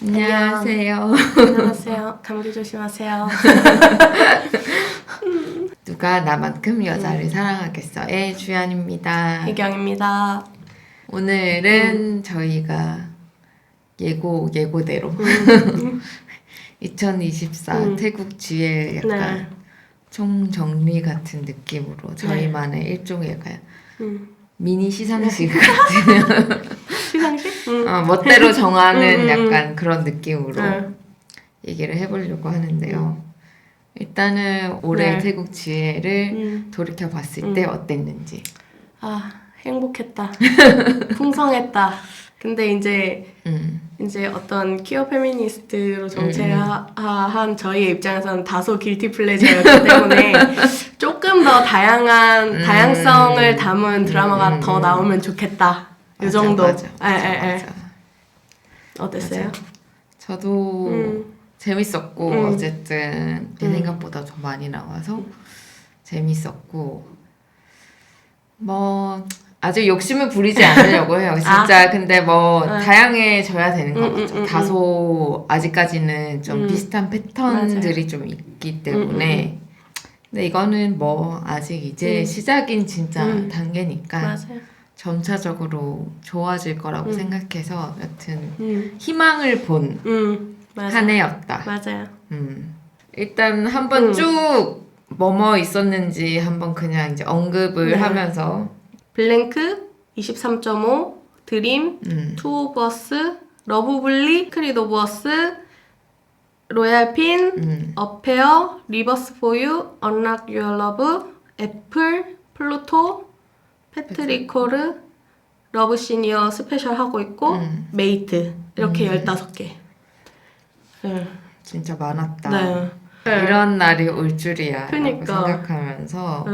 안녕하세요. 안녕하세요. 감기 조심하세요. 누가 나만큼 여자를 사랑하겠어의 주연입니다. 혜경입니다. 오늘은 저희가 예고대로 2024 태국 GL 약간 총정리 같은 느낌으로 저희만의 일종의 약간 미니 시상식 같은 시상식? 멋대로 정하는 약간 그런 느낌으로 얘기를 해보려고 하는데요. 일단은 올해 태국 GL을 돌이켜 봤을 때 어땠는지. 아, 행복했다. 풍성했다. 근데 이제 어떤 퀴어 페미니스트로 정체한 저희의 입장에서는 다소 길티 플레저였기 때문에 조금 더 다양성을 담은 드라마가 더 나오면 좋겠다. 이 정도. 맞아. 어땠어요? 맞아. 저도 재밌었고 어쨌든 내 생각보다 더 많이 나와서 재밌었고 뭐 아주 욕심을 부리지 않으려고 해요. 진짜 근데 뭐 다양해져야 되는 것 같죠. 다소 아직까지는 좀 비슷한 패턴들이 좀 있기 때문에 근데 이거는 뭐 아직 이제 시작인 진짜 단계니까 맞아요. 점차적으로 좋아질 거라고 생각해서 여튼 희망을 본 한 해였다. 맞아요. 일단 한번 쭉 뭐뭐 있었는지 한번 그냥 이제 언급을 하면서 블랭크, 23.5, 드림, 투 오브 어스, 러브블리, 시크릿 오브 어스, 로얄핀, 어페어, 리버스 포유, 언락 유어 러브, 애플, 플루토, 패트리코르, 러브 시니어 스페셜 하고 있고 메이트 이렇게 15개. 진짜 많았다. 네. 이런 날이 올 줄이야 그니까. 라고 생각하면서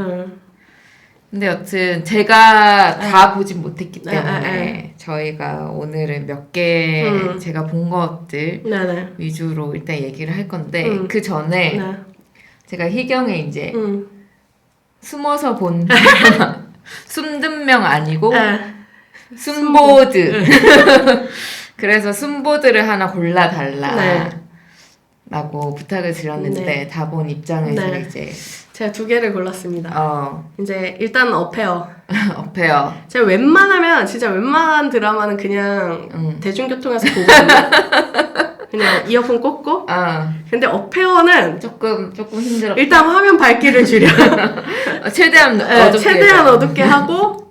근데 여튼 제가 다 보진 못했기 때문에 저희가 오늘은 몇 개 제가 본 것들 위주로 일단 얘기를 할 건데 그 전에 제가 희경의 이제 숨어서 본 숨든명 아니고 숨보드 그래서 숨보드를 하나 골라달라 라고 부탁을 드렸는데 다 본 입장에서 이제 제가 2개를 골랐습니다. 이제 일단 어페어. 어페어. 제가 웬만한 드라마는 그냥 대중교통에서 보거든요. 그냥 이어폰 꽂고. 근데 어페어는 조금 힘들어. 일단 화면 밝기를 줄여. 최대한 어둡게 하고.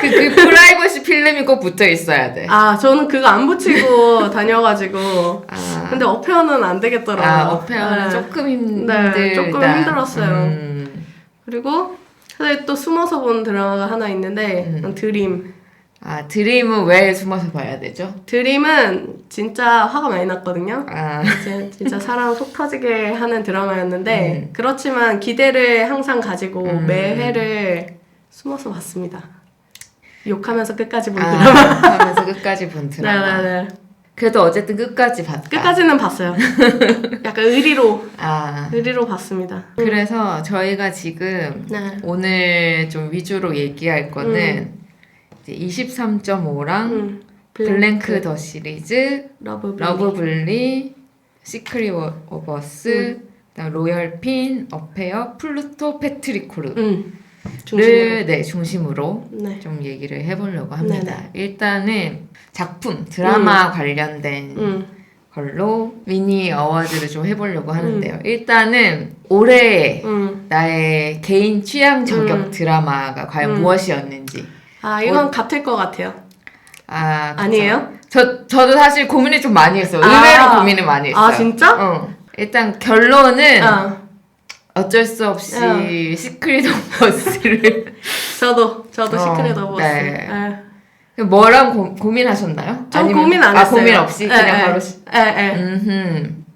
그 프라이버시 필름이 꼭 붙어 있어야 돼. 저는 그거 안 붙이고 다녀가지고. 근데 어페어는 안 되겠더라고요. 어페어는 조금 힘들다. 조금 힘들었어요. 그리고 사실 또 숨어서 본 드라마가 하나 있는데 드림. 드림은 왜 숨어서 봐야 되죠? 드림은 진짜 화가 많이 났거든요. 진짜 사람 속 터지게 하는 드라마였는데 그렇지만 기대를 항상 가지고 매 회를 숨어서 봤습니다. 욕하면서 끝까지 본 드라마. 하면서 끝까지 본 드라마. 네네네. 그래도 어쨌든 끝까지 봤다. 끝까지는 봤어요. 약간 의리로 봤습니다. 그래서 저희가 지금 오늘 좀 위주로 얘기할 거는 이제 23.5랑 블랭크 더 시리즈, 러브블리, 시크릿 오브 어스, 그다음 로열핀, 어페어, 플루토, 패트리코르 중심으로 좀 얘기를 해보려고 합니다. 일단은 작품, 드라마 관련된 걸로 미니 어워즈를 좀 해보려고 하는데요. 일단은 올해 나의 개인 취향 저격 드라마가 과연 무엇이었는지. 이건 같을 것 같아요. 아니에요? 저도 사실 고민을 좀 많이 했어요. 의외로 고민을 많이 했어요. 진짜? 일단 결론은 어쩔 수 없이 시크릿 오브 어스를 저도 시크릿 오브 어스. 뭐랑 고민하셨나요? 전 고민 안 했어요. 고민 없이 그냥 바로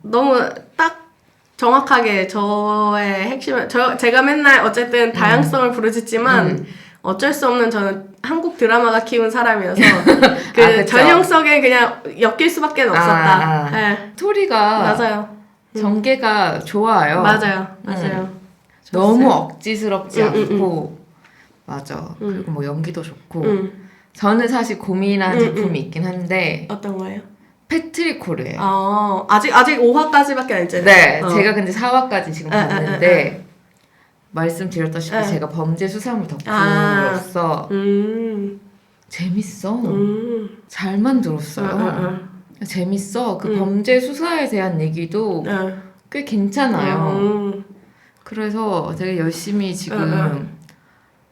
너무 딱 정확하게 저의 핵심을 제가 맨날 어쨌든 다양성을 부르짖지만 어쩔 수 없는 저는 한국 드라마가 키운 사람이어서 전형성에 그냥 엮일 수밖에 없었다. 스토리가 맞아요. 전개가 좋아요. 맞아요. 너무 억지스럽지 않고 그리고 뭐 연기도 좋고 저는 사실 고민한 제품이 있긴 한데 어떤 거예요? 패트릭 코르예요. 아직 5화까지밖에 안 했잖아요. 네, 제가 근데 4화까지 지금 봤는데 말씀드렸다시피 제가 범죄 수사물 덕후로서 재밌어. 잘 만들었어요. 재밌어. 그 범죄 수사에 대한 얘기도 꽤 괜찮아요. 그래서 되게 열심히 지금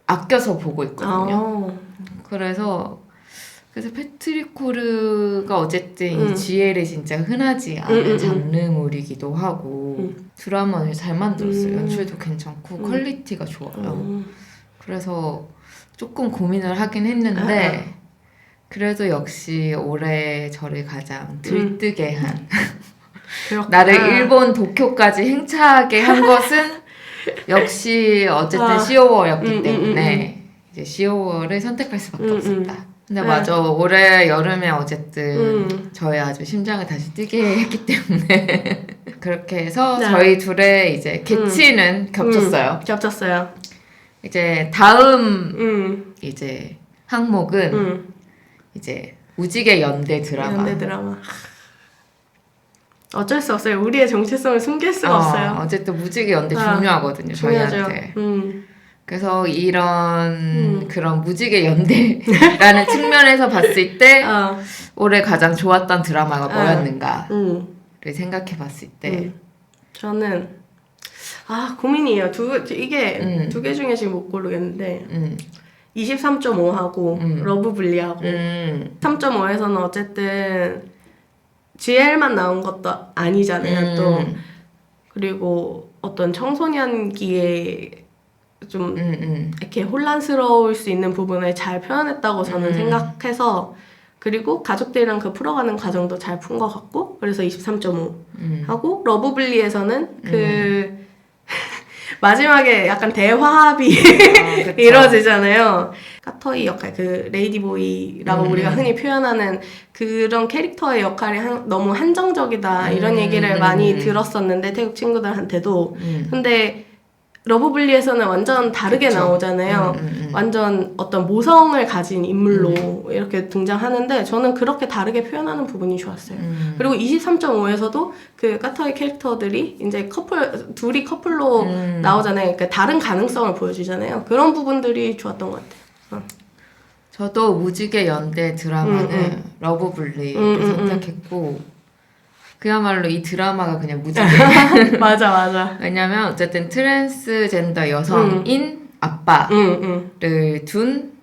아껴서 보고 있거든요. 그래서 패트릭 코르가 어쨌든 이 GL에 진짜 흔하지 않은 장르물이기도 하고 드라마를 잘 만들었어요. 연출도 괜찮고 퀄리티가 좋아요. 그래서 조금 고민을 하긴 했는데 그래도 역시 올해 저를 가장 들뜨게 한 나를 일본 도쿄까지 행차하게 한 것은 역시 어쨌든 10월이었기 때문에 이제 10월을 선택할 수밖에 없었다. 근데 맞아, 올해 여름에 어쨌든 저의 아주 심장을 다시 뛰게 했기 때문에 그렇게 해서 저희 둘의 이제 개취는 겹쳤어요. 겹쳤어요. 이제 다음 이제 항목은 이제 무지개 연대 드라마. 연대 드라마. 어쩔 수 없어요. 우리의 정체성을 숨길 수가 없어요. 어쨌든 무지개 연대 중요하거든요, 저희한테. 그래서 이런 그런 무지개 연대라는 측면에서 봤을 때 올해 가장 좋았던 드라마가 뭐였는가를 생각해 봤을 때 저는 고민이에요. 이게 두 개 중에 지금 못 고르겠는데 23.5하고 러브블리하고 3.5에서는 어쨌든 GL만 나온 것도 아니잖아요. 또 그리고 어떤 청소년기에 좀 이렇게 혼란스러울 수 있는 부분을 잘 표현했다고 저는 생각해서 그리고 가족들이랑 그 풀어가는 과정도 잘 푼 것 같고 그래서 23.5 하고 러브블리에서는 그 마지막에 약간 대화합이 이루어지잖아요. 까터이 역할, 그 레이디보이라고 우리가 흔히 표현하는 그런 캐릭터의 역할이 너무 한정적이다 이런 얘기를 많이 들었었는데 태국 친구들한테도 근데 러브블리에서는 완전 다르게 나오잖아요. 완전 어떤 모성을 가진 인물로 이렇게 등장하는데 저는 그렇게 다르게 표현하는 부분이 좋았어요. 그리고 23.5에서도 그 까터이 캐릭터들이 이제 둘이 커플로 나오잖아요. 그러니까 다른 가능성을 보여주잖아요. 그런 부분들이 좋았던 것 같아요. 저도 무지개 연대 드라마는 러브블리를 선택했고 그야말로 이 드라마가 그냥 무지개. 맞아. 왜냐면 어쨌든 트랜스젠더 여성인 아빠를 둔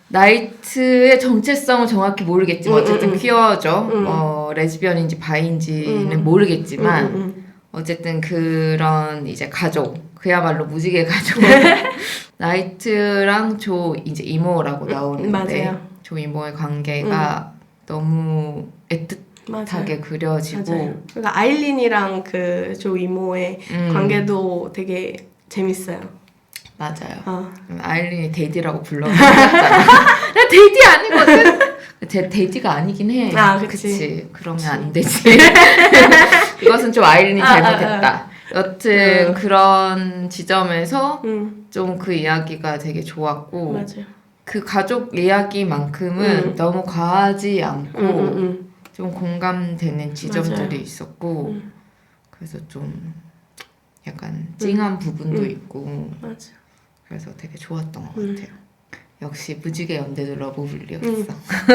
나이트의 정체성은 정확히 모르겠지만 어쨌든 퀴어죠. 레즈비언인지 바이인지는 모르겠지만 어쨌든 그런 이제 가족, 그야말로 무지개 가족. 나이트랑 조 이제 이모라고 나오는데 맞아요. 조 이모의 관계가 너무 애틋하게 그려지고 그러니까 아일린이랑 그 조 이모의 관계도 되게 재밌어요. 맞아요. 아일린이 데이디라고 불러놨잖아. 나 데이디 아니거든. 데이디가 아니긴 해. 그치. 그러면 안 되지. 이것은 좀 아일린이 잘못했다. 여튼 그런 지점에서 좀 그 이야기가 되게 좋았고 맞아요. 그 가족 이야기만큼은 너무 과하지 않고 좀 공감되는 지점들이 맞아요. 있었고 그래서 좀 약간 찡한 부분도 있고 맞아. 그래서 되게 좋았던 것 같아요. 역시 무지개 연대도 러브블리였어.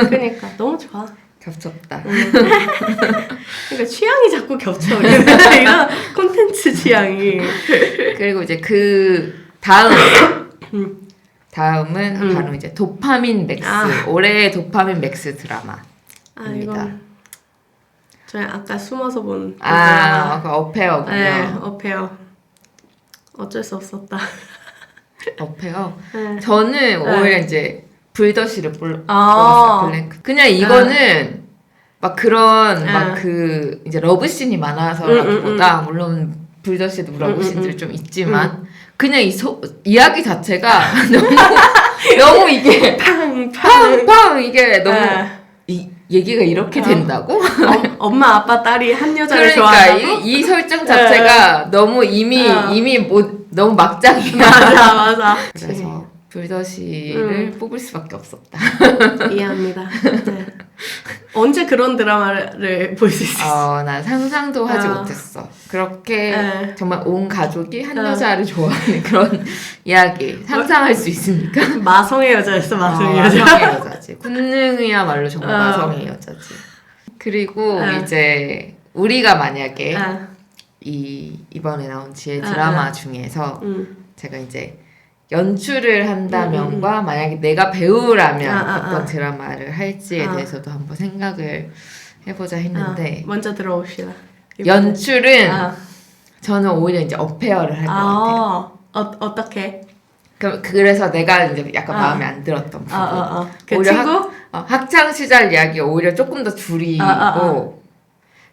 그러니까 너무 좋아. 겹쳤다. 그러니까 취향이 자꾸 겹쳐. 이런 콘텐츠 취향이. 그리고 이제 그 다음은 바로 이제 도파민 맥스. 올해의 도파민 맥스 드라마입니다. 저희 아까 숨어서 본 그 어페어군요. 네, 어페어. 어쩔 수 없었다. 어페어. 저는 오히려 이제 불더시를 뽑았어요. 블랭크. 그냥 이거는 막 그런 막 그 이제 러브씬이 많아서라기보다 물론 불더시도 러브씬들이 좀 있지만 그냥 이야기 자체가 너무 이게 팡팡 이게 너무 얘기가 이렇게 된다고? 엄마 아빠 딸이 한 여자를 그러니까 좋아한다고? 이 설정 자체가 너무 이미 너무 막장이야. 맞아. 그래서 불더시를 뽑을 수밖에 없었다. 이해합니다. 네. 언제 그런 드라마를 볼 수 있었어? 난 상상도 하지 못했어. 그렇게 정말 온 가족이 한 여자를 좋아하는 그런 이야기 상상할 수 있습니까? 마성의 여자였어, 마성의 여자. 마성의 여자지. 군능이야말로 정말 마성의 여자지. 그리고 이제 우리가 만약에 이번에 나온 지혜 드라마 중에서 제가 이제 연출을 한다면과 만약에 내가 배우라면 어떤 드라마를 할지에 대해서도 한번 생각을 해보자 했는데 먼저 들어봅시다. 연출은 저는 오히려 이제 어페어를 할 것 같아요. 어떻게? 그래서 내가 이제 약간 마음에 안 들었던 부분. 그 오히려 친구? 학창 시절 이야기 오히려 조금 더 줄이고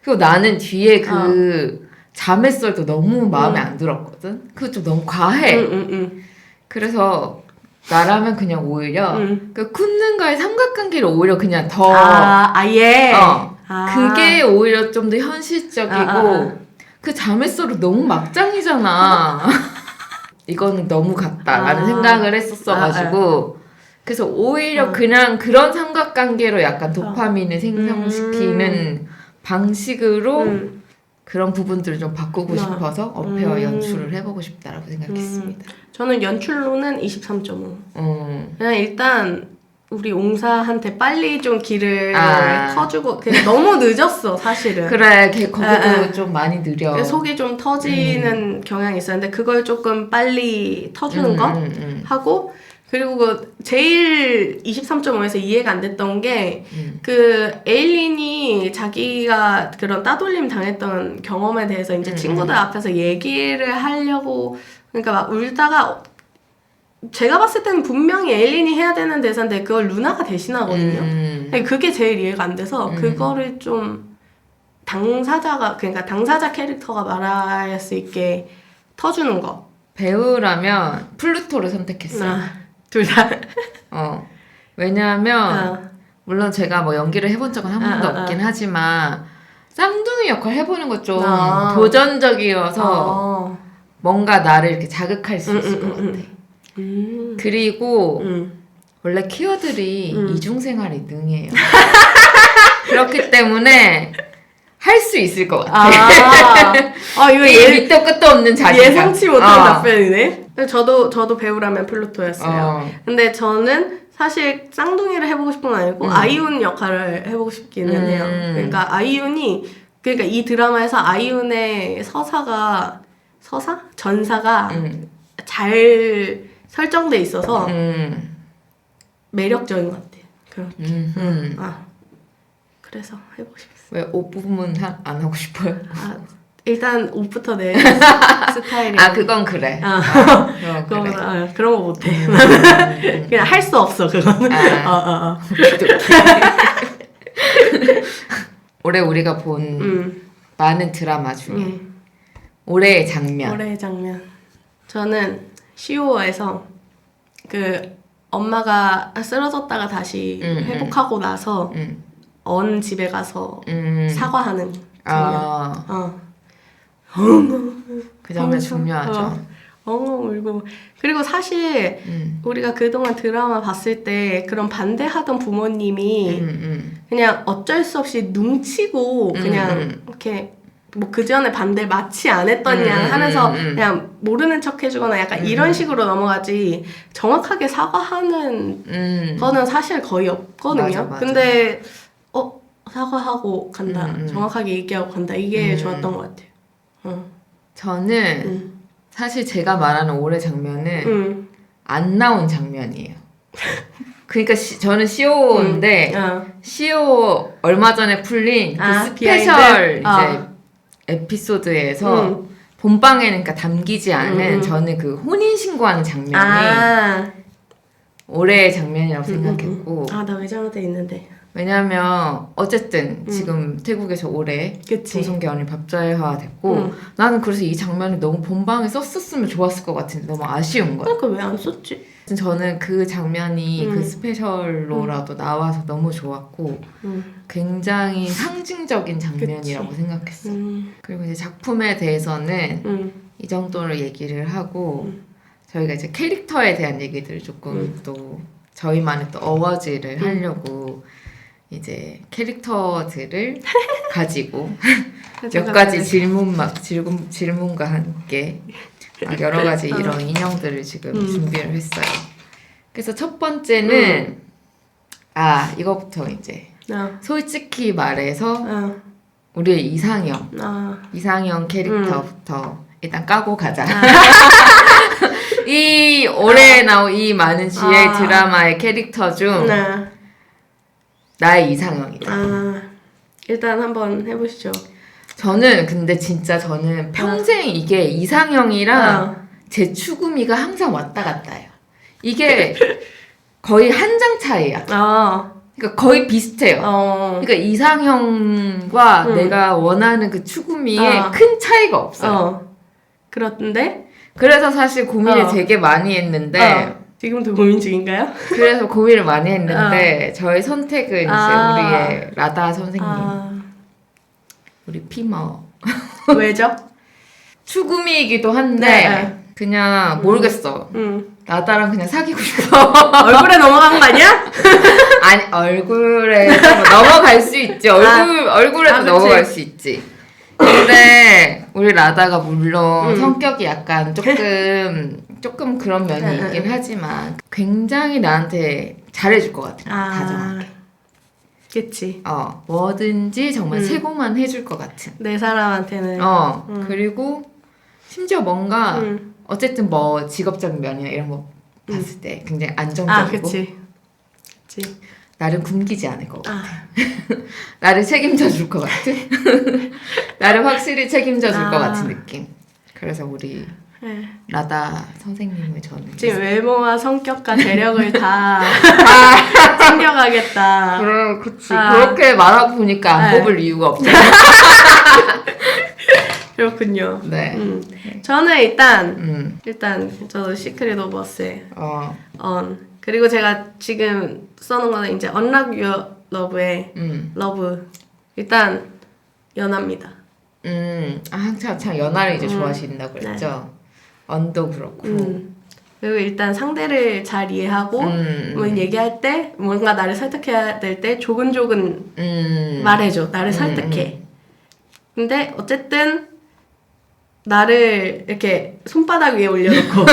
그리고 나는 뒤에 그 자매썰도 너무 마음에 안 들었거든. 그거 좀 너무 과해. 그래서 나라면 그냥 오히려 그 쿤능과의 삼각관계를 오히려 그냥 더 아예. 그게 오히려 좀 더 현실적이고 그 자매썰은 너무 막장이잖아. 이거는 너무 같다라는 생각을 했었어가지고 그래서 오히려 그냥 그런 삼각관계로 약간 도파민을 생성시키는 방식으로 그런 부분들을 좀 바꾸고 싶어서 어페어 연출을 해보고 싶다라고 생각했습니다. 저는 연출로는 23.5. 그냥 일단 우리 옹사한테 빨리 좀 길을 터주고 너무 늦었어 사실은. 그래, 거기도 좀 많이 느려. 속이 좀 터지는 경향이 있었는데 그걸 조금 빨리 터주는 거 하고 그리고 그 제일 23.5에서 이해가 안 됐던 게 그 에일린이 자기가 그런 따돌림 당했던 경험에 대해서 이제 친구들 앞에서 얘기를 하려고 그러니까 막 울다가 제가 봤을 때는 분명히 에일린이 해야 되는 대사인데 그걸 루나가 대신하거든요. 그게 제일 이해가 안 돼서 그거를 좀 그러니까 당사자 캐릭터가 말할 수 있게 터주는 거. 배우라면 플루토를 선택했어요. 둘 다. 왜냐하면 물론 제가 뭐 연기를 해본 적은 한 번도 없긴 하지만 쌍둥이 역할 해보는 거 좀 도전적이어서 뭔가 나를 이렇게 자극할 수 있을 것 같아. 그리고 원래 키워들이 이중생활이 능해요. 그렇기 때문에 할 수 있을 것 같아. 이거 밑도 끝도 없는 자기가. 예상치 못한 답변이네. 저도 배우라면 플루토였어요. 근데 저는 사실 쌍둥이를 해보고 싶은 건 아니고 아이윤 역할을 해보고 싶기는 해요. 그러니까 그러니까 이 드라마에서 아이윤의 전사가 잘 설정돼 있어서 매력적인 것 같아요. 그래서 해보고 싶어요. 왜 옷 부분 안 하고 싶어요? 일단 옷부터 내 스타일이. 그건 그래. 그런 거 못해. 그냥 할 수 없어 그거는. 올해 우리가 본 많은 드라마 중에 올해의 장면. 저는 시오에서 그 엄마가 쓰러졌다가 다시 회복하고 나서 언 집에 가서 사과하는 장면. 그 장면 중요하죠. 울고. 그리고 사실 우리가 그동안 드라마 봤을 때 그런 반대하던 부모님이 그냥 어쩔 수 없이 눈치고 그냥 이렇게 뭐 그 전에 반대 마치 안 했더냐 하면서 그냥 모르는 척 해주거나 약간 이런 식으로 넘어가지 정확하게 사과하는 거는 사실 거의 없거든요. 맞아. 근데 사과하고 간다. 정확하게 얘기하고 간다. 이게 좋았던 것 같아요. 저는 사실 제가 말하는 올해 장면은 안 나온 장면이에요. 그러니까 저는 시오인데 시오 얼마 전에 풀린 그 스페셜 이제 에피소드에서 본방에는 그러니까 담기지 않은 저는 그 혼인 신고하는 장면이 올해의 장면이라고 생각했고. 나 외장하드 있는데. 왜냐면 어쨌든 지금 태국에서 올해 조선결혼이 법제화 됐고 나는 그래서 이 장면을 너무 본방에 썼었으면 좋았을 것 같은데 너무 아쉬운 거야. 그러니까 왜 안 썼지? 저는 그 장면이 그 스페셜로라도 나와서 너무 좋았고 굉장히 상징적인 장면이라고 생각했어요. 그리고 이제 작품에 대해서는 이 정도로 얘기를 하고 저희가 이제 캐릭터에 대한 얘기들을 조금 또 저희만의 또 어워즈를 하려고 이제 캐릭터들을 가지고 몇 가지 질문과 함께 여러 가지 이런 인형들을 지금 준비를 했어요. 그래서 첫 번째는 이거부터 이제 솔직히 말해서 우리의 이상형 캐릭터부터 일단 까고 가자. 이 올해 나온 이 많은 CL 드라마의 캐릭터 중 나의 이상형이다. 일단 한번 해보시죠. 저는 평생 이게 이상형이랑 제 추구미가 항상 왔다 갔다 해요. 이게 거의 한 장 차이야. 그러니까 거의 비슷해요. 그러니까 이상형과 내가 원하는 그 추구미에 큰 차이가 없어요. 그렇던데? 그래서 사실 고민을 되게 많이 했는데 지금도 고민 중인가요? 그래서 고민을 많이 했는데 저의 선택은 이제 우리의 라다 선생님. 우리 피머. 왜죠? 추구미이기도 한데 그냥 모르겠어. 라다랑 그냥 사귀고 싶어. 얼굴에 넘어간 거 아니야? 아니 얼굴에 넘어갈 수 있지. 얼굴에도 넘어갈 수 있지. 근데 우리 라다가 물론 성격이 약간 조금 그런 면이 있긴 하지만 굉장히 나한테 잘해줄 것 같아. 다정하게. 그치. 뭐든지 정말 최고만 해줄 것 같은. 내 사람한테는. 그리고 심지어 뭔가 어쨌든 뭐 직업적인 면이나 이런 거 봤을 때 굉장히 안정적이고. 그치. 나를 굶기지 않을 것 같아. 나를 책임져 줄 것 같은. 나를 확실히 책임져 줄 것 같은 느낌. 그래서 우리 라다 선생님을 저는 지금 외모와 성격과 재력을 다 챙겨가겠다. 그래, 그치. 그렇게 말하고 보니까 안 뽑을 이유가 없잖아. 그렇군요. 네. 저는 일단 저도 시크릿 오브 어스의 그리고 제가 지금 써놓은 거는 이제 Unlock Your Love의 러브. 일단 연하입니다. 참 연하를 이제 좋아하신다고 그랬죠. 언도 그렇고. 그리고 일단 상대를 잘 이해하고 뭐 얘기할 때 뭔가 나를 설득해야 될 때 조근조근 말해줘. 나를 설득해. 근데 어쨌든 나를 이렇게 손바닥 위에 올려놓고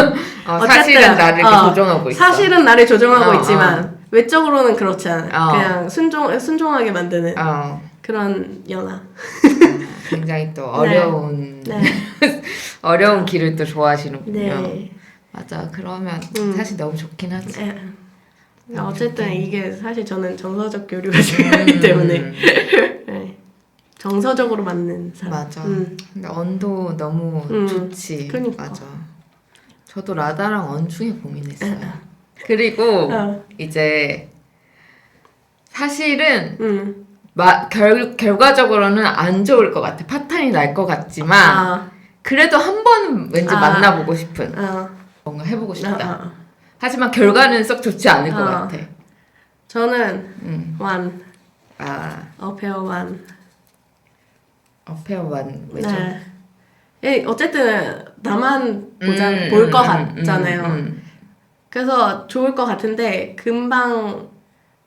사실은 나를 이렇게 조정하고 있어. 사실은 나를 조정하고 있지만 외적으로는 그렇지 않아. 그냥 순종하게 만드는 그런 연하. 굉장히 또 어려운 어려운 길을 또 좋아하시는군요. 맞아. 그러면 사실 너무 좋긴 하지. 어쨌든 이게 사실 저는 정서적 교류가 중요하기 때문에 정서적으로 맞는 사람. 맞아. 근데 언도 너무 좋지. 그러니까. 맞아. 저도 라다랑 언 중에 고민했어요. 그리고 이제 사실은 결과적으로는 안 좋을 것 같아. 파탄이 날 것 같지만 그래도 한 번은 왠지 만나보고 싶은 뭔가 해보고 싶다. 하지만 결과는 썩 좋지 않을 것 같아. 저는 완. 어페어 완. 어페어 완 왜죠? 어쨌든 나만 볼 것 같잖아요. 그래서 좋을 것 같은데 금방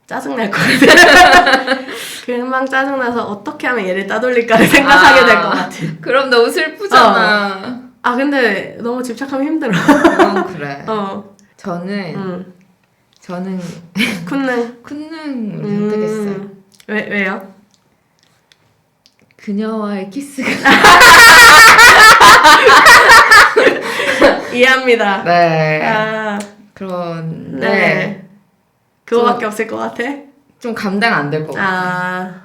짜증날 것 같아. 금방 짜증나서 어떻게 하면 얘를 따돌릴까를 생각하게 될 것 같아. 그럼 너무 슬프잖아. 근데 너무 집착하면 힘들어. 그래. 저는 쿤능을 선택했어요. 왜요? 그녀와의 키스가 이해합니다. 네. 그런데 그거밖에 없을 것 같아? 좀 감당 안 될 것 같아.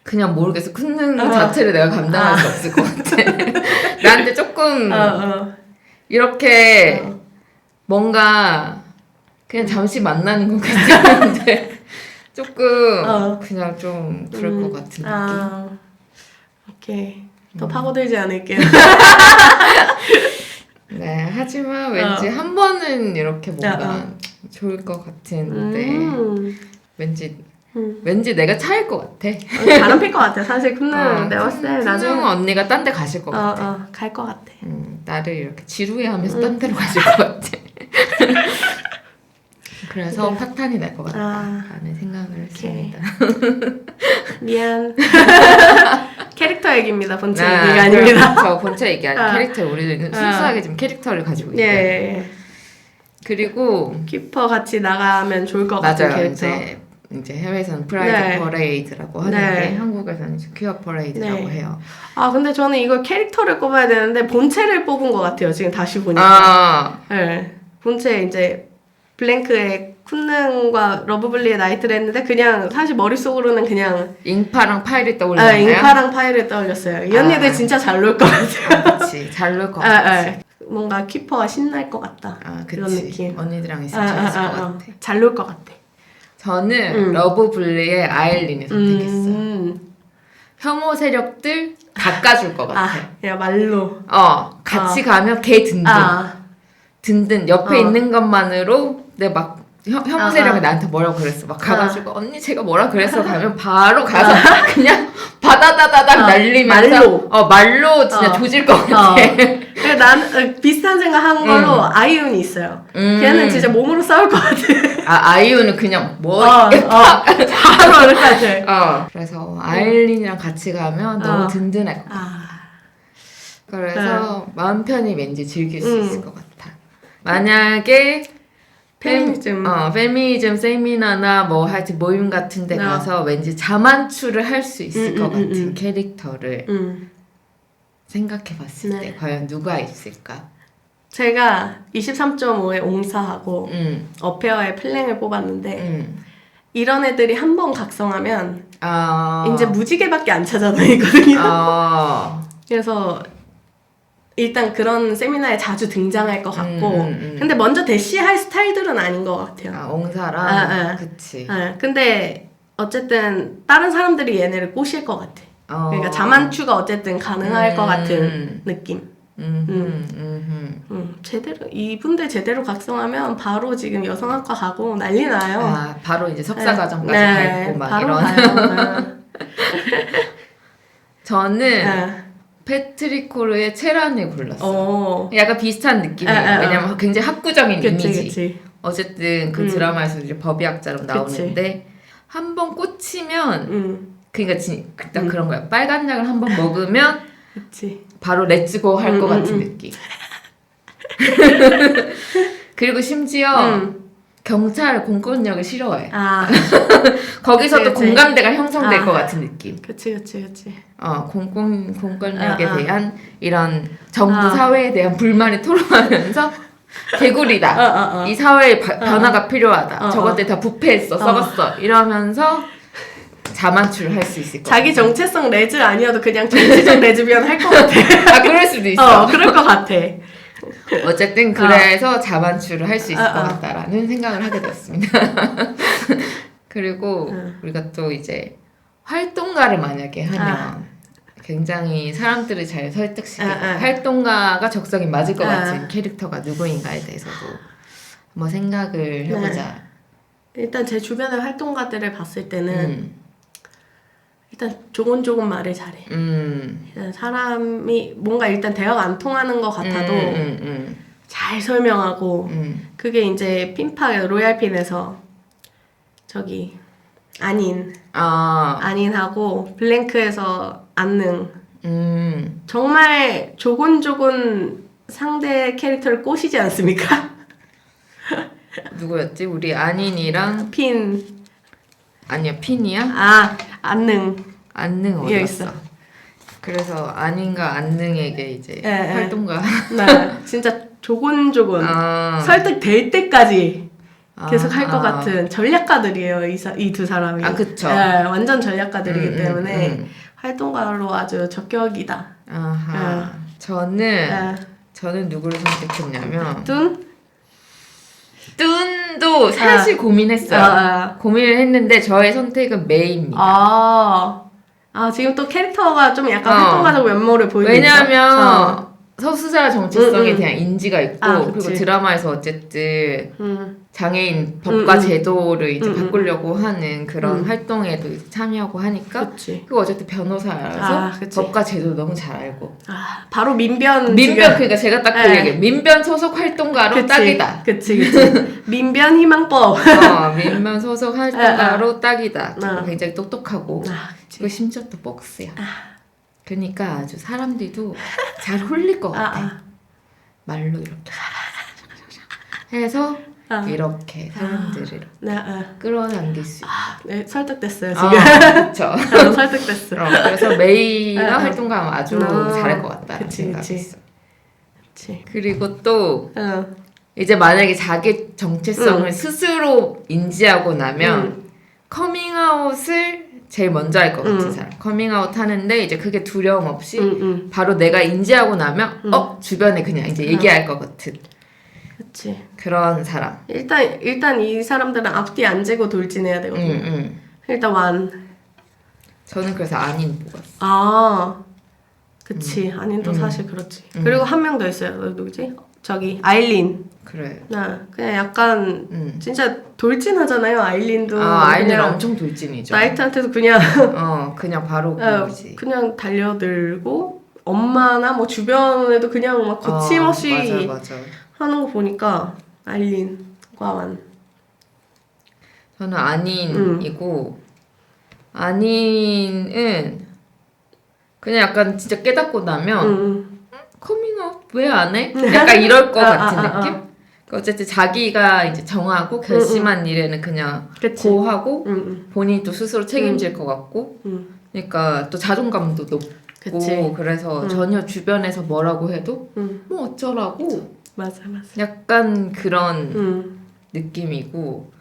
그냥 모르겠어. 쿤능 자체를 내가 감당할 수 없을 것 같아. 나한테 조금 이렇게 뭔가 그냥 잠시 만나는 것 같지 않은데 조금 그냥 좀 그럴 것 같은 느낌. 오케이. 더 파고들지 않을게요. 네, 하지만 왠지 한 번은 이렇게 뭔가 좋을 것 같은데 왠지 내가 차일 것 같아. 바람 필 것 같아. 사실 쿤능 내가 봤을 때 나중에 쿤능 언니가 딴 데 가실 것 같아. 갈 것 같아. 나를 이렇게 지루해하면서 딴 데로 가실 것 같아. 그래서 파탄이 날 것 같다라는 생각을 했습니다. 미안. 캐릭터 얘기입니다. 본체 얘기가 아닙니다. 저 본체 얘기 아니에요. 캐릭터 우리는 순수하게 지금 캐릭터를 가지고 있어요. 예. 그리고 키퍼 같이 나가면 좋을 것 같은 캐릭터. 이제 해외에서는 프라이드 퍼레이드라고 하는데 한국에서는 퀴어 퍼레이드라고 해요. 아 근데 저는 이걸 캐릭터를 꼽아야 되는데 본체를 뽑은 것 같아요. 지금 다시 보니까. 네. 본체 이제 블랭크의 쿤능과 러브블리의 나이트를 했는데 그냥 사실 머릿속으로는 그냥 잉파랑 파이를 떠올렸나요? 잉파랑 파이를 떠올렸어요. 이 언니들 진짜 잘 놀 것 같아요. 그치. 잘 놀 것 같지. 뭔가 키퍼가 신날 것 같다. 그런 느낌. 언니들이랑 있으면 재밌을 것 같아. 잘 놀 것 같아. 저는 러브블리의 아일린을 선택했어요. 혐오 세력들 닦아줄 것 같아. 야 말로. 같이 가면 걔 든든. 든든 옆에 있는 것만으로 내가 막 혐오 세력이 나한테 뭐라고 그랬어. 막 가가지고 언니 제가 뭐라 그랬어 가면 바로 가서 그냥 바다다다닥 날리면서 말로 진짜 조질 것 같아. 난 비슷한 생각한 걸로 아이윤이 있어요. 걔는 진짜 몸으로 싸울 것 같아. 아이윤은 그냥 바로 이렇게 같아. 그래서 아일린이랑 같이 가면 너무 든든할 것 같아. 그래서 마음 편히 왠지 즐길 수 있을 것 같아. 만약에 페미니즘 세미나나 뭐 하여튼 모임 같은 데 가서 왠지 자만추를 할 수 있을 것 같은 캐릭터를 생각해봤을 때 과연 누가 있을까? 제가 23.5의 옹사하고 어페어의 플랭을 뽑았는데 이런 애들이 한 번 각성하면 이제 무지개밖에 안 찾아다니거든요. 그래서 일단 그런 세미나에 자주 등장할 것 같고 근데 먼저 대시할 스타일들은 아닌 것 같아요. 옹사랑? 그치. 근데 어쨌든 다른 사람들이 얘네를 꼬실 것 같아. 그러니까 자만추가 어쨌든 가능할 것 같은 느낌. 제대로 이분들 제대로 각성하면 바로 지금 여성학과 가고 난리 나요. 바로 이제 석사과정까지 밟고 막 바로 이런. 가요. 저는 패트릭 코르의 체란을 골랐어. 약간 비슷한 느낌이에요. 왜냐면 굉장히 학구적인 이미지. 그치. 어쨌든 그 드라마에서 이제 법의학자로 나오는데 한 번 꽂히면 그러니까 진짜 그런 거야. 빨간 약을 한 번 먹으면 바로 렛츠고 할 것 같은 느낌. 그리고 심지어 경찰 공권력을 싫어해. 거기서도 공감대가 형성될 것 같은 느낌. 그치. 공권력에 대한 이런 정부 사회에 대한 불만이 토로하면서 개구리다. 이 사회의 변화가 필요하다. 저것들 다 부패했어, 썩었어. 이러면서 자만추를 할 수 있을 것 같아. 자기 정체성 레즈 아니어도 그냥 정치적 레즈비언 할 것 같아. 그럴 수도 있어. 그럴 것 같아. 어쨌든 그래서 자만추를 할 수 있을 것 같다라는 생각을 하게 되었습니다. 그리고 우리가 또 이제 활동가를 만약에 하면 굉장히 사람들을 잘 설득시키고 활동가가 적성이 맞을 것 같은 캐릭터가 누구인가에 대해서도 한번 생각을 해보자. 일단 제 주변의 활동가들을 봤을 때는 일단 조곤조곤 말을 잘해. 일단 사람이 뭔가 일단 대화가 안 통하는 것 같아도 잘 설명하고 그게 이제 핀파 로얄핀에서 저기 안인하고 블랭크에서 안능 정말 조곤조곤 상대 캐릭터를 꼬시지 않습니까? 누구였지? 우리 안인이랑 아니야 핀이야? 안능 어디 있어? 그래서 안인과 안능에게 이제 활동가 진짜 조곤조곤 설득될 때까지 계속 할 것 같은 전략가들이에요. 이 두 사람이. 그쵸. 완전 전략가들이기 때문에 활동가로 아주 적격이다. 저는 누구를 선택했냐면 뚠? 뚠도 사실 고민했어요. 고민을 했는데 저의 선택은 메이입니다. 지금 또 캐릭터가 좀 약간 활동가적 면모를 보이고 왜냐하면 서수자 정체성에 대한 인지가 있고 그리고 그치. 드라마에서 어쨌든 장애인 법과 제도를 이제 바꾸려고 하는 그런 활동에도 이제 참여하고 하니까 그리고 어쨌든 변호사라서 법과 제도 너무 잘 알고 바로 민변 그러니까 제가 딱 그 얘기 민변 소속 활동가로 딱이다. 그치 민변 희망법 민변 소속 활동가로 딱이다. 굉장히 똑똑하고 그리고 심지어 또 복스야. 그러니까 아주 사람들도 잘 홀릴 것 같아. 말로 이렇게 해서 이렇게 사람들을 끌어당길 수 있다. 네, 설득됐어요 지금. 그쵸. 설득됐어. 그래서 메이가 활동가면 아주 잘할 것 같다는 생각했어. 그리고 또 이제 만약에 자기 정체성을 스스로 인지하고 나면 커밍아웃을 제일 먼저 할 것 같은 사람. 커밍아웃 하는데 이제 그게 두려움 없이 바로 내가 인지하고 나면 주변에 그냥 이제 얘기할 것 같은 그치. 그런 사람. 일단 이 사람들은 앞뒤 안 재고 돌진해야 되거든요. 일단 완. 저는 그래서 안인 뽑았어. 그치. 안인도 사실 그렇지. 그리고 한 명 더 있어요. 누구지? 저기 아일린. 그래. 그냥 약간 진짜 돌진하잖아요. 아일린도. 아일린 엄청 돌진이죠. 나이트한테도 그냥 그냥 바로 그거지. 그냥 달려들고 엄마나 뭐 주변에도 그냥 막 거침없이 맞아. 하는 거 보니까 아일린 과완. 저는 안인이고 안인은 그냥 약간 진짜 깨닫고 나면 커밍아웃 왜 안 해? 약간 이럴 것 같은 느낌? 어쨌든 자기가 이제 정하고 결심한 일에는 그냥 고하고 본인이 또 스스로 책임질 것 같고 그러니까 또 자존감도 높고 그래서 전혀 주변에서 뭐라고 해도 뭐 어쩌라고 맞아. 약간 그런 느낌이고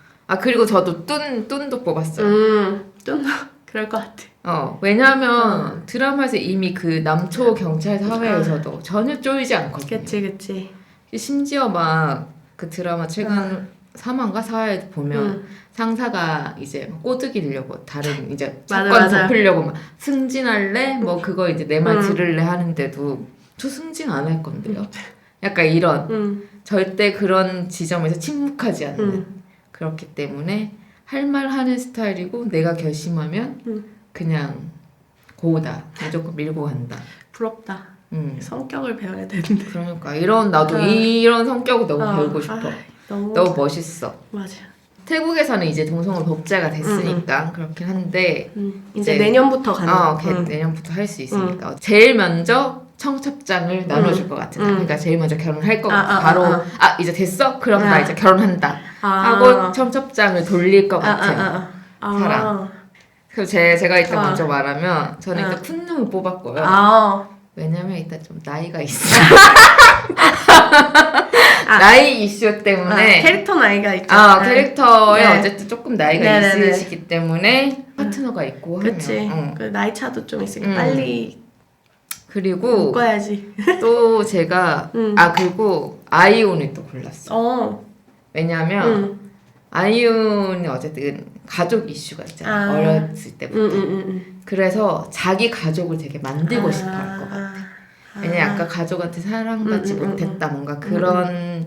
그리고 저도 뚠도 뽑았어요. 뚠도 그럴 것 같아. 왜냐하면 드라마에서 이미 그 남초 경찰 사회에서도 전혀 쪼이지 않거든요. 그치. 심지어 막 그 드라마 최근 3화인가 4화에 보면 상사가 이제 꼬드기려고 다른 이제 사건 덮으려고 막 승진할래? 뭐 그거 이제 내 말 들을래 하는데도 저 승진 안 할 건데요. 약간 이런 절대 그런 지점에서 침묵하지 않는 그렇기 때문에 할 말 하는 스타일이고 내가 결심하면 그냥 고다 무조건 밀고 간다. 부럽다. 성격을 배워야 되는데. 그러니까 나도 이런 성격을 너무 배우고 싶어. 너무 멋있어. 맞아. 태국에서는 이제 동성애 법제가 됐으니까 그렇긴 한데 이제 내년부터 가는. 내년부터 할 수 있으니까 제일 먼저 청첩장을 나눠줄 것 같은 그러니까 제일 먼저 결혼할 것 같아. 바로 이제 됐어? 그럼 나 이제 결혼한다 하고 청첩장을 돌릴 것 같은 사람. 그래서 제가 일단 먼저 말하면 저는 일단 쿤눈을 뽑았고요. 왜냐면 일단 좀 나이가 있어. 나이 이슈 때문에 캐릭터 나이가 있죠. 캐릭터에 어쨌든 조금 나이가 있으시기 때문에 파트너가 있고 그치. 그 나이 차도 좀 있으니까 빨리 그리고 묶어야지. 또 제가 그리고 아이온을 또 골랐어. 왜냐면 아이온이 어쨌든 가족 이슈가 있잖아. 어렸을 때부터. 그래서 자기 가족을 되게 만들고 싶어 할 것 같아. 왜냐면 아까 가족한테 사랑받지 못했다 뭔가 그런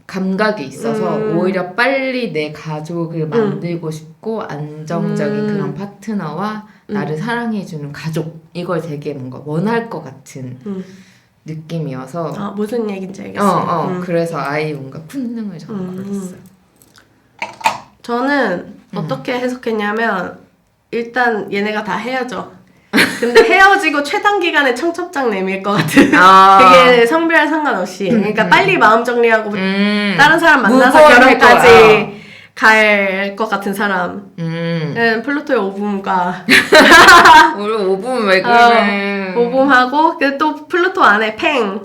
감각이 있어서 오히려 빨리 내 가족을 만들고 싶고 안정적인 그런 파트너와 나를 사랑해주는 가족 이걸 되게 뭔가 원할 것 같은 느낌이어서 무슨 얘기인지 알겠어요. 그래서 아이온과 쿤능을 저는 골랐어요. 저는 어떻게 해석했냐면 일단 얘네가 다 헤어져. 근데 헤어지고 최단 기간에 청첩장 내밀 것 같은. 그게 성별 상관없이. 그러니까 빨리 마음 정리하고 다른 사람 만나서 결혼까지 갈 것 같은 사람. 플루토의 오붐과 우리 오붐 왜 그래? 오붐하고 또 플루토 안에 팽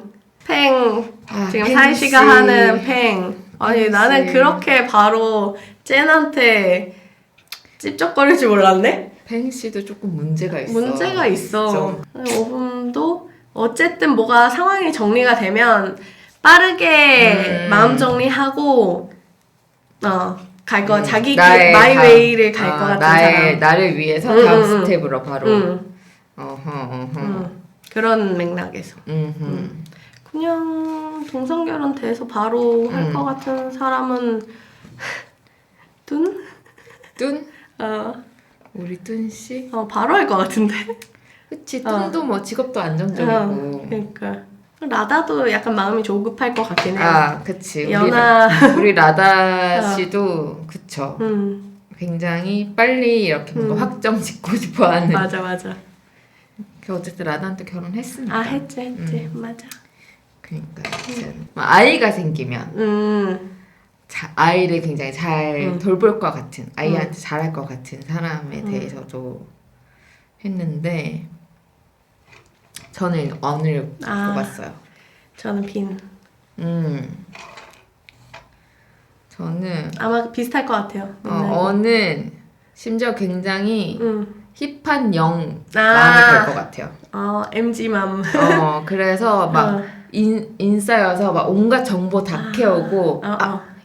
지금 사이 씨가 하는 팽. 아니 나는 그렇게 바로 젠한테 찝쩍거릴 줄 몰랐네? 팽 씨도 조금 문제가 있어. 문제가 있어. 오붐도 어쨌든 뭐가 상황이 정리가 되면 빠르게 마음 정리하고 갈 거 자기 마이 웨이를 갈 것 같은 사람. 나를 위해서 다음 스텝으로 바로. 그런 맥락에서. 그냥 동성결혼 돼서 바로 할 것 같은 사람은 뚠? 뚠? 우리 뚠 씨? 바로 할 것 같은데. 그치, 뚠도 뭐 직업도 안정적이고. 그러니까 라다도 약간 마음이 조급할 것 같긴 해요. 그치. 우리 연하. 라다 씨도 그쵸. 굉장히 빨리 이렇게 뭔가 확정 짓고 싶어하는. 맞아. 어쨌든 라다한테 결혼했으니까. 했지. 맞아. 그러니까 아이가 생기면 아이를 굉장히 잘 돌볼 것 같은, 아이한테 잘할 것 같은 사람에 대해서도 했는데 저는 언을 뽑았어요. 저는 빈. 저는 아마 비슷할 것 같아요. 언은 심지어 굉장히 힙한 영 마음이 될 것 같아요. MG맘. 그래서 막 인싸여서 막 온갖 정보 다 캐오고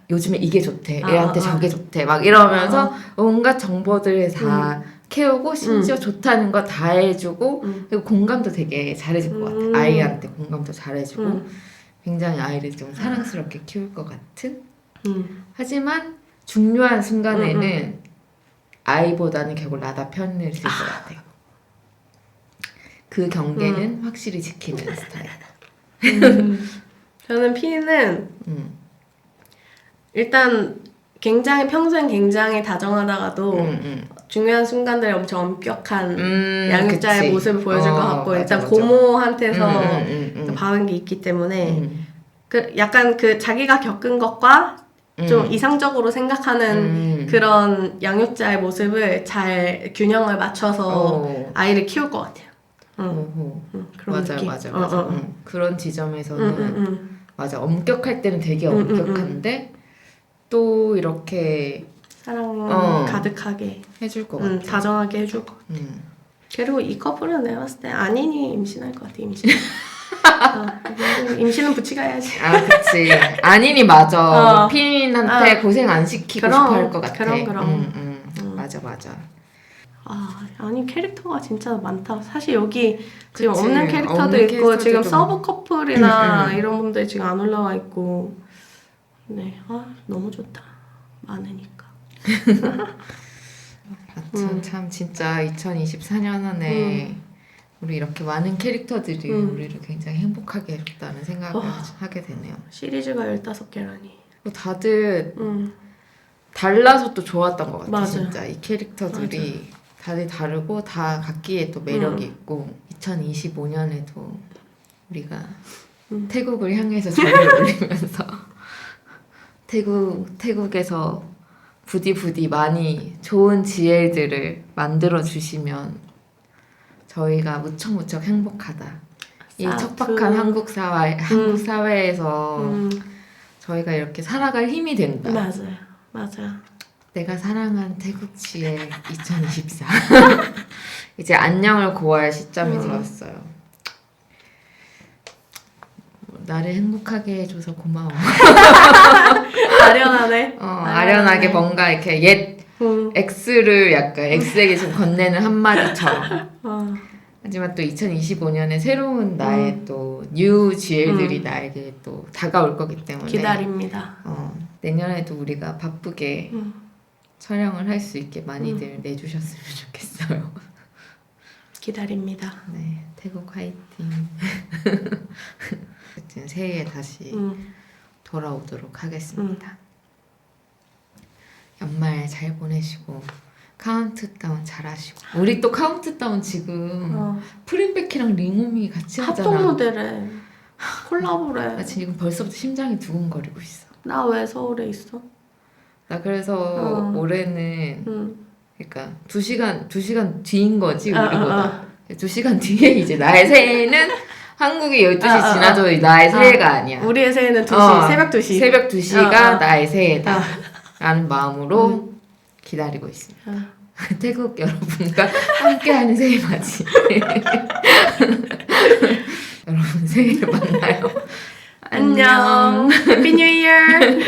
요즘에 이게 좋대, 애한테 저게 좋대 막 이러면서 온갖 정보들을 다 캐오고 심지어 좋다는 거 다 해주고 그리고 공감도 되게 잘해줄 것 같아. 아이한테 공감도 잘해주고 굉장히 아이를 좀 사랑스럽게 키울 것 같은. 하지만 중요한 순간에는 아이보다는 결국 라다 편을 들 것 같아요. 그 경계는 확실히 지키는 스타일. 저는 핀은 일단 평소엔 굉장히 다정하다가도 중요한 순간들에 엄청 엄격한 양육자의 그치. 모습을 보여줄 것 같고 맞아, 일단 맞아. 고모한테서 받은 게 있기 때문에 약간 자기가 겪은 것과 좀 이상적으로 생각하는 그런 양육자의 모습을 잘 균형을 맞춰서 아이를 키울 것 같아요. 그런 느낌. 맞아. 그런 지점에서는 맞아. 엄격할 때는 되게 엄격한데 또 이렇게 사랑 가득하게 해줄 것 같아. 다정하게 해줄 것 같아. 그리고 이 커플은 내가 봤을 때 안인이 임신할 것 같아. 임신은 부치가 해야지. 그치. 안인이 맞아. 핀한테 고생 안 시키고 싶어 할 것 같아. 그럼. 맞아. 아니 캐릭터가 진짜 많다. 사실 여기 지금 그치. 없는 캐릭터도 없는 있고 지금 좀... 서브 커플이나 이런 분들이 지금 안 올라와 있고. 네, 너무 좋다. 많으니까. 참 진짜 2024년 안에 우리 이렇게 많은 캐릭터들이 우리를 굉장히 행복하게 해줬다는 생각을 하게 되네요. 시리즈가 15개라니. 다들 달라서 또 좋았던 것 같아. 맞아. 진짜 이 캐릭터들이 다들 다르고 다 각기의 또 매력이 있고 2025년에도 우리가 태국을 향해서 절을 올리면서 태국에서 부디 많이 좋은 GL들을 만들어 주시면 저희가 무척 행복하다. 이 척박한 한국 사회에서 저희가 이렇게 살아갈 힘이 된다. 맞아요. 내가 사랑한 태국 GL 2024. 이제 안녕을 고할 시점이 되었어요. 나를 행복하게 해줘서 고마워. 아련하네. 아련하게 뭔가 이렇게 옛 X를 약간 X에게 좀 건네는 한마디처럼. 하지만 또 2025년에 새로운 나의 또 뉴 GL들이 나에게 또 다가올 거기 때문에 기다립니다. 내년에도 우리가 바쁘게 촬영을 할 수 있게 많이들 내주셨으면 좋겠어요. 기다립니다. 네, 태국 화이팅. 어쨌든 새해에 다시 돌아오도록 하겠습니다. 연말 잘 보내시고 카운트다운 잘 하시고 우리 또 카운트다운 지금 프린베키랑 링오미 같이 하잖아. 합동 무대래. 콜라보래. 나 지금 벌써부터 심장이 두근거리고 있어. 나 왜 서울에 있어? 나 그래서 올해는 그러니까 2시간 뒤인 거지 우리보다. 2시간 뒤에 이제 나의 새해는 한국이 12시 지나도 나의 새해가 아니야. 우리의 새해는 2시, 새벽 2시. 새벽 2시가 나의 새해다. 라는 마음으로 기다리고 있습니다. 태국 여러분과 함께하는 새해 맞이. 여러분 새해를 만나요. 안녕. Happy New Year.